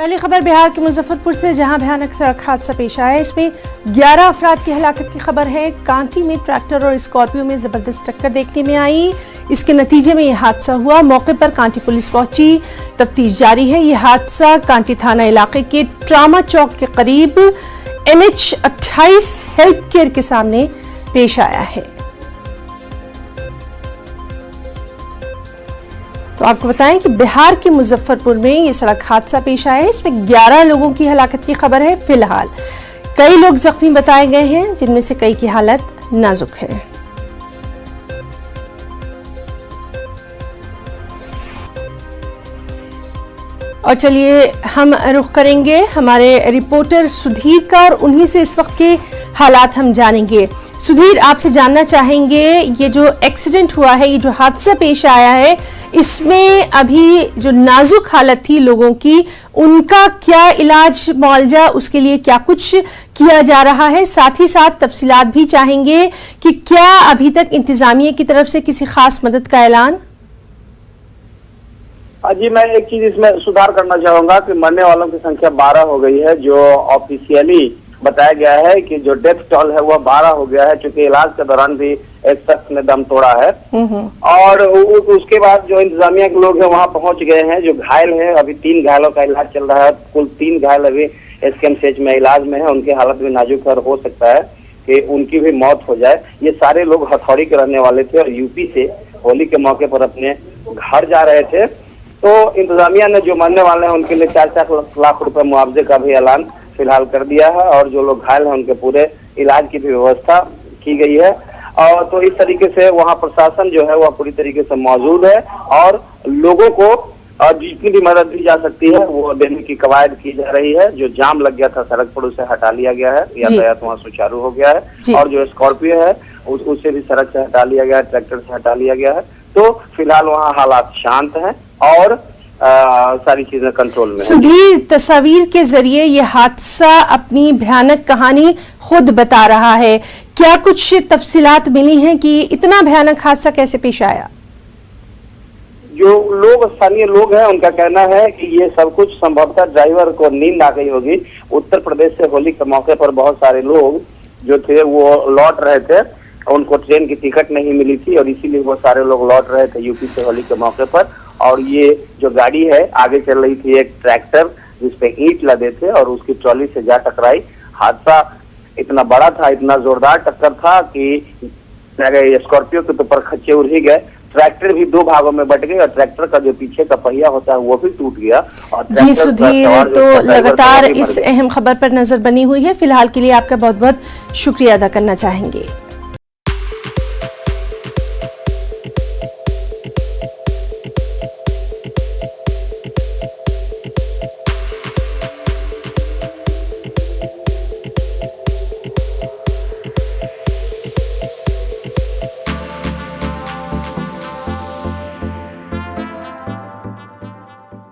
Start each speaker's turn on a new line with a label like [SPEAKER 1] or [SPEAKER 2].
[SPEAKER 1] पहली खबर बिहार के मुजफ्फरपुर से, जहां भयानक सड़क हादसा पेश आया। इसमें 11 अफराद की हलाकत की खबर है। कांटी में ट्रैक्टर और स्कॉर्पियो में जबरदस्त टक्कर देखने में आई। इसके नतीजे में यह हादसा हुआ। मौके पर कांटी पुलिस पहुंची, तफ्तीश जारी है। यह हादसा कांटी थाना इलाके के ट्रामा चौक के करीब NH28 हेल्थ केयर के सामने पेश आया है। तो आपको बताएं कि बिहार के मुजफ्फरपुर में ये सड़क हादसा पेश आया है। इसमें 11 लोगों की हलाकत की खबर है। फिलहाल कई लोग जख्मी बताए गए हैं, जिनमें से कई की हालत नाजुक है। और चलिए हम रुख करेंगे हमारे रिपोर्टर सुधीर का, और उन्हीं से इस वक्त के हालात हम जानेंगे। सुधीर, आपसे जानना चाहेंगे, ये जो एक्सीडेंट हुआ है, ये जो हादसा पेश आया है, इसमें अभी जो नाजुक हालत थी लोगों की, उनका क्या इलाज मुआवजा, उसके लिए क्या कुछ किया जा रहा है? साथ ही साथ तफसीलात भी चाहेंगे कि क्या अभी तक इंतजामिया की तरफ से किसी खास मदद का ऐलान?
[SPEAKER 2] जी, मैं एक चीज इसमें सुधार करना चाहूंगा कि मरने वालों की संख्या 12 हो गई है। जो ऑफिशियली बताया गया है कि जो डेथ टोल है वह 12 हो गया है, क्योंकि इलाज के दौरान भी एक शख्स ने दम तोड़ा है। और उसके बाद जो इंतजामिया के लोग हैं वहां पहुंच गए हैं। जो घायल है, अभी 3 घायलों का इलाज चल रहा है। कुल 3 घायल अभी SKMCH में इलाज में है। उनकी हालत भी नाजुक है और हो सकता है कि उनकी भी मौत हो जाए। ये सारे लोग हथौड़ी के रहने वाले थे और यूपी से होली के मौके पर अपने घर जा रहे थे। तो इंतजामिया ने जो मरने वाले हैं उनके लिए 4-4 लाख रुपए मुआवजे का भी ऐलान फिलहाल कर दिया है, और जो लोग घायल हैं उनके पूरे इलाज की भी व्यवस्था की गई है। और तो इस तरीके से वहां प्रशासन जो है वह पूरी तरीके से मौजूद है, और लोगों को जितनी भी मदद दी जा सकती है वो देने की कवायद की जा रही है। जो जाम लग गया था सड़क पर उसे हटा लिया गया है, यातायात वहाँ सुचारू हो गया है। और जो स्कॉर्पियो है उससे भी सड़क से हटा लिया गया है, ट्रैक्टर से हटा लिया गया है। तो फिलहाल वहाँ हालात शांत हैं और सारी चीजें कंट्रोल में।
[SPEAKER 1] सुधीर, तस्वीर के जरिए ये हादसा अपनी भयानक कहानी खुद बता रहा है। क्या कुछ तफसीलात मिली हैं कि इतना भयानक हादसा कैसे पेश आया?
[SPEAKER 2] जो लोग स्थानीय लोग हैं उनका कहना है कि ये सब कुछ संभवतः ड्राइवर को नींद आ गई होगी। उत्तर प्रदेश से होली के मौके पर बहुत सारे लोग जो थे वो लौट रहे थे, उनको ट्रेन की टिकट नहीं मिली थी और इसीलिए वो सारे लोग लौट रहे थे यूपी से होली के मौके पर। और ये जो गाड़ी है आगे चल रही थी एक ट्रैक्टर जिसपे ईंट लदे थे और उसकी ट्रॉली से जा टकराई। हादसा इतना बड़ा था, इतना जोरदार टक्कर था कि स्कॉर्पियो के ऊपर खच्चे उड़ ही गए। ट्रैक्टर भी 2 भागों में बट गए और ट्रैक्टर का जो पीछे का पहिया होता है वो भी टूट गया। और
[SPEAKER 1] जी सुधीर, तो लगातार इस अहम खबर पर नजर बनी हुई है। फिलहाल के लिए आपका बहुत बहुत शुक्रिया अदा करना चाहेंगे।